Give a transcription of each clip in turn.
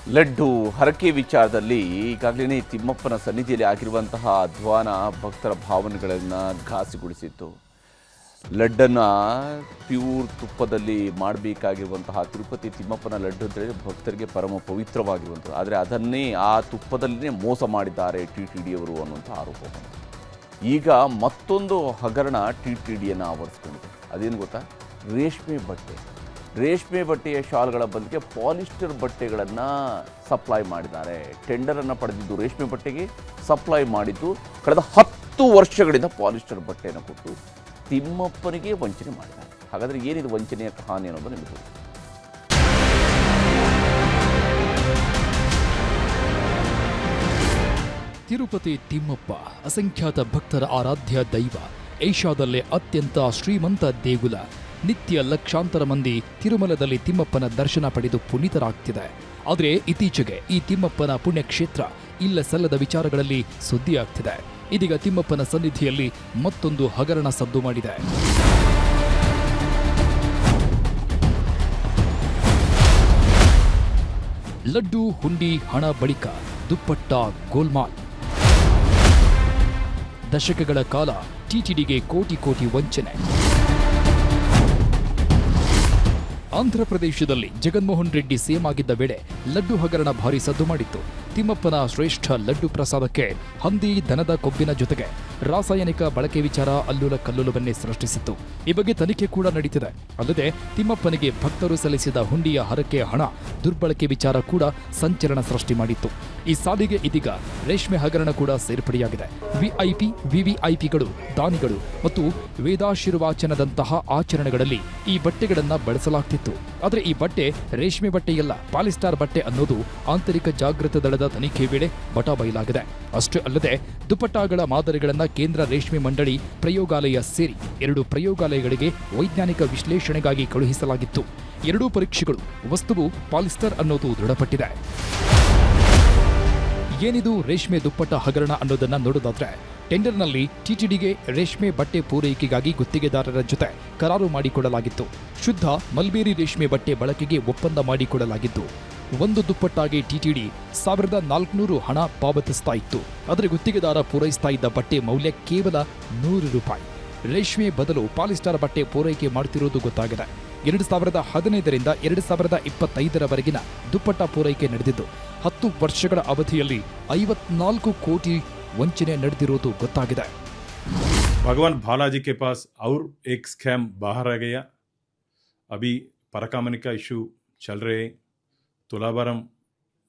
ಲಡ್ಡು ಹರಕೆ ವಿಚಾರದಲ್ಲಿ ಈಗಾಗಲೇ ತಿಮ್ಮಪ್ಪನ ಸನ್ನಿಧಿಯಲ್ಲಿ ಆಗಿರುವಂತಹ ಅಧ್ವಾನ ಭಕ್ತರ ಭಾವನೆಗಳನ್ನು ಘಾಸಿಗೊಳಿಸಿತ್ತು. ಲಡ್ಡನ್ನು ಪ್ಯೂರ್ ತುಪ್ಪದಲ್ಲಿ ಮಾಡಬೇಕಾಗಿರುವಂತಹ ತಿರುಪತಿ ತಿಮ್ಮಪ್ಪನ ಲಡ್ಡು ಅಂತೇಳಿ ಭಕ್ತರಿಗೆ ಪರಮ ಪವಿತ್ರವಾಗಿರುವಂಥದ್ದು. ಆದರೆ ಅದನ್ನೇ ಆ ತುಪ್ಪದಲ್ಲೇ ಮೋಸ ಮಾಡಿದ್ದಾರೆ TTD ಅವರು ಅನ್ನುವಂಥ ಆರೋಪ ಬಂತು. ಈಗ ಮತ್ತೊಂದು ಹಗರಣ TTDಯನ್ನು ಆವರಿಸ್ಕೊಂಡಿದೆ. ಅದೇನು ಗೊತ್ತಾ? ರೇಷ್ಮೆ ಬಟ್ಟೆಯ ಶಾಲ್ಗಳ ಬದಲಿಗೆ ಪಾಲಿಸ್ಟರ್ ಬಟ್ಟೆಗಳನ್ನು ಸಪ್ಲೈ ಮಾಡಿದ್ದಾರೆ. ಟೆಂಡರನ್ನು ಪಡೆದಿದ್ದು ರೇಷ್ಮೆ ಬಟ್ಟೆಗೆ, ಸಪ್ಲೈ ಮಾಡಿದ್ದು ಕಳೆದ 10 ವರ್ಷಗಳಿಂದ ಪಾಲಿಸ್ಟರ್ ಬಟ್ಟೆಯನ್ನು ಕೊಟ್ಟು ತಿಮ್ಮಪ್ಪನಿಗೆ ವಂಚನೆ ಮಾಡಿದ್ದಾರೆ. ಹಾಗಾದರೆ ಏನಿದು ವಂಚನೆಯ ಕಹಾನಿ ಅನ್ನೋದು ನಿಮಗೆ ಗೊತ್ತು. ತಿರುಪತಿ ತಿಮ್ಮಪ್ಪ ಅಸಂಖ್ಯಾತ ಭಕ್ತರ ಆರಾಧ್ಯ ದೈವ. ಏಷ್ಯಾದಲ್ಲೇ ಅತ್ಯಂತ ಶ್ರೀಮಂತ ದೇಗುಲ. ನಿತ್ಯ ಲಕ್ಷಾಂತರ ಮಂದಿ ತಿರುಮಲದಲ್ಲಿ ತಿಮ್ಮಪ್ಪನ ದರ್ಶನ ಪಡೆದು ಪುನೀತರಾಗ್ತಿದೆ. ಆದರೆ ಇತ್ತೀಚೆಗೆ ಈ ತಿಮ್ಮಪ್ಪನ ಪುಣ್ಯಕ್ಷೇತ್ರ ಇಲ್ಲ ಸಲ್ಲದ ವಿಚಾರಗಳಲ್ಲಿ ಸುದ್ದಿಯಾಗ್ತಿದೆ. ಇದೀಗ ತಿಮ್ಮಪ್ಪನ ಸನ್ನಿಧಿಯಲ್ಲಿ ಮತ್ತೊಂದು ಹಗರಣ ಸದ್ದು ಮಾಡಿದೆ. ಲಡ್ಡು, ಹುಂಡಿ, ಹಣ ಬಳಿಕ ದುಪ್ಪಟ್ಟ ಗೋಲ್ಮಾಲ್. ದಶಕಗಳ ಕಾಲ TTDಗೆ ಕೋಟಿ ವಂಚನೆ. ಆಂಧ್ರಪ್ರದೇಶದಲ್ಲಿ ಜಗನ್ಮೋಹನ್ ರೆಡ್ಡಿ ಸಿಎಂ ಆಗಿದ್ದ ವೇಳೆ ಲಡ್ಡು ಹಗರಣ ಭಾರಿ ಸದ್ದು ಮಾಡಿತ್ತು. ತಿಮ್ಮಪ್ಪನ ಶ್ರೇಷ್ಠ ಲಡ್ಡು ಪ್ರಸಾದಕ್ಕೆ ಹಂದಿ, ದನದ ಕೊಬ್ಬಿನ ಜೊತೆಗೆ ರಾಸಾಯನಿಕ ಬಳಕೆ ವಿಚಾರ ಅಲ್ಲೂಲ ಕಲ್ಲೂಲವನ್ನೇ ಸೃಷ್ಟಿಸಿತ್ತು. ಈ ಬಗ್ಗೆ ತನಿಖೆ ಕೂಡ ನಡೀತಿದೆ. ಅಲ್ಲದೆ ತಿಮ್ಮಪ್ಪನಿಗೆ ಭಕ್ತರು ಸಲ್ಲಿಸಿದ ಹುಂಡಿಯ ಹರಕೆ ಹಣ ದುರ್ಬಳಕೆ ವಿಚಾರ ಕೂಡ ಸಂಚಲನ ಸೃಷ್ಟಿ ಮಾಡಿತ್ತು. ಈ ಸಾಲಿಗೆ ಇದೀಗ ರೇಷ್ಮೆ ಹಗರಣ ಕೂಡ ಸೇರ್ಪಡೆಯಾಗಿದೆ. VIP, VVIPಗಳು, ದಾನಿಗಳು ಮತ್ತು ವೇದಾಶೀರ್ವಾಚನದಂತಹ ಆಚರಣೆಗಳಲ್ಲಿ ಈ ಬಟ್ಟೆಗಳನ್ನು ಬಳಸಲಾಗ್ತಿತ್ತು. ಆದರೆ ಈ ಬಟ್ಟೆ ರೇಷ್ಮೆ ಬಟ್ಟೆಯಲ್ಲ, ಪಾಲಿಸ್ಟರ್ ಬಟ್ಟೆ ಅನ್ನೋದು ಆಂತರಿಕ ಜಾಗೃತ ದಳದ ತನಿಖೆ ವೇಳೆ ಬಯಲಾಗಿದೆ. ಅಷ್ಟೇ ಅಲ್ಲದೆ ದುಪ್ಪಟ್ಟಾಗಳ ಮಾದರಿಗಳನ್ನು ಕೇಂದ್ರ ರೇಷ್ಮೆ ಮಂಡಳಿ ಪ್ರಯೋಗಾಲಯ ಸೇರಿ 2 ಪ್ರಯೋಗಾಲಯಗಳಿಗೆ ವೈಜ್ಞಾನಿಕ ವಿಶ್ಲೇಷಣೆಗಾಗಿ ಕಳುಹಿಸಲಾಗಿತ್ತು. 2 ಪರೀಕ್ಷೆಗಳು ವಸ್ತುವು ಪಾಲಿಸ್ಟರ್ ಅನ್ನೋದು ದೃಢಪಟ್ಟಿದೆ. ಏನಿದು ರೇಷ್ಮೆ ದುಪ್ಪಟ್ಟ ಹಗರಣ ಅನ್ನೋದನ್ನ ನೋಡೋದಾದ್ರೆ, ಟೆಂಡರ್ನಲ್ಲಿ TTDಗೆ ರೇಷ್ಮೆ ಬಟ್ಟೆ ಪೂರೈಕೆಗಾಗಿ ಗುತ್ತಿಗೆದಾರರ ಜೊತೆ ಕರಾರು ಮಾಡಿಕೊಳ್ಳಲಾಗಿತ್ತು. ಶುದ್ಧ ಮಲ್ಬೇರಿ ರೇಷ್ಮೆ ಬಟ್ಟೆ ಬಳಕೆಗೆ ಒಪ್ಪಂದ ಮಾಡಿಕೊಳ್ಳಲಾಗಿದ್ದು, ಒಂದು ದುಪ್ಪಟ್ಟಾಗಿ TTD 1400 ಹಣ ಪಾವತಿಸ್ತಾ ಇತ್ತು. ಆದರೆ ಗುತ್ತಿಗೆದಾರ ಪೂರೈಸ್ತಾ ಇದ್ದ ಬಟ್ಟೆ ಮೌಲ್ಯ ಕೇವಲ 100 ರೂಪಾಯಿ. ರೇಷ್ಮೆ ಬದಲು ಪಾಲಿಸ್ಟರ್ ಬಟ್ಟೆ ಪೂರೈಕೆ ಮಾಡುತ್ತಿರುವುದು ಗೊತ್ತಾಗಿದೆ. 2015ರಿಂದ 2025ರವರೆಗಿನ ದುಪ್ಪಟ್ಟ ಪೂರೈಕೆ ನಡೆದಿದ್ದು 10 ವರ್ಷಗಳ ಅವಧಿಯಲ್ಲಿ 54 ಕೋಟಿ ವಂಚನೆ ನಡೆದಿರುವುದು ಗೊತ್ತಾಗಿದೆ. भगवान बालाजी के पास और एक स्कैम बाहर आ गया. अभी परकामनी का इशू चल रहे, तुलाभारम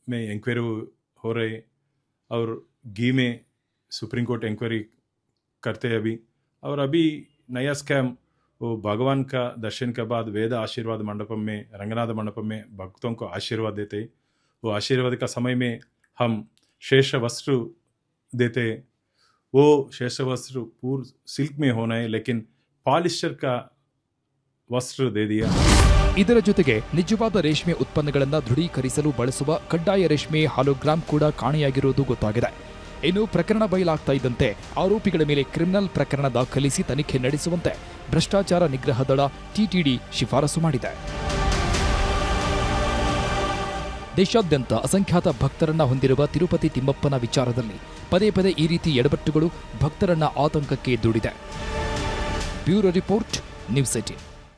में इंक्वायरी हो रहे और घी में सुप्रीम कोर्ट इंक्वायरी करते हैं अभी. और अभी नया स्कैम वो भगवान का दर्शन के बाद वेद आशीर्वाद मंडपम में, रंगनाथ मंडपम में भक्तों को आशीर्वाद देते. वो आशीर्वाद का समय में हम शेष वस्त्र देते. वो शेष वस्त्र पूर्ण सिल्क में होना है, लेकिन पॉलिस्टर का वस्त्र दे दिया. ಇದರ ಜೊತೆಗೆ ನಿಜವಾದ ರೇಷ್ಮೆ ಉತ್ಪನ್ನಗಳನ್ನು ದೃಢೀಕರಿಸಲು ಬಳಸುವ ಕಡ್ಡಾಯ ರೇಷ್ಮೆ ಹಾಲೋಗ್ರಾಮ್ ಕೂಡ ಕಾಣೆಯಾಗಿರುವುದು ಗೊತ್ತಾಗಿದೆ. ಇನ್ನು ಪ್ರಕರಣ ಬಯಲಾಗ್ತಾ ಇದ್ದಂತೆ ಆರೋಪಿಗಳ ಮೇಲೆ ಕ್ರಿಮಿನಲ್ ಪ್ರಕರಣ ದಾಖಲಿಸಿ ತನಿಖೆ ನಡೆಸುವಂತೆ ಭ್ರಷ್ಟಾಚಾರ ನಿಗ್ರಹ ದಳ TTD ಶಿಫಾರಸು ಮಾಡಿದೆ. ದೇಶಾದ್ಯಂತ ಅಸಂಖ್ಯಾತ ಭಕ್ತರನ್ನ ಹೊಂದಿರುವ ತಿರುಪತಿ ತಿಮ್ಮಪ್ಪನ ವಿಚಾರದಲ್ಲಿ ಪದೇ ಈ ರೀತಿ ಎಡವಟ್ಟುಗಳು ಭಕ್ತರನ್ನ ಆತಂಕಕ್ಕೆ ದೂಡಿದೆ. Bureau report, news 18.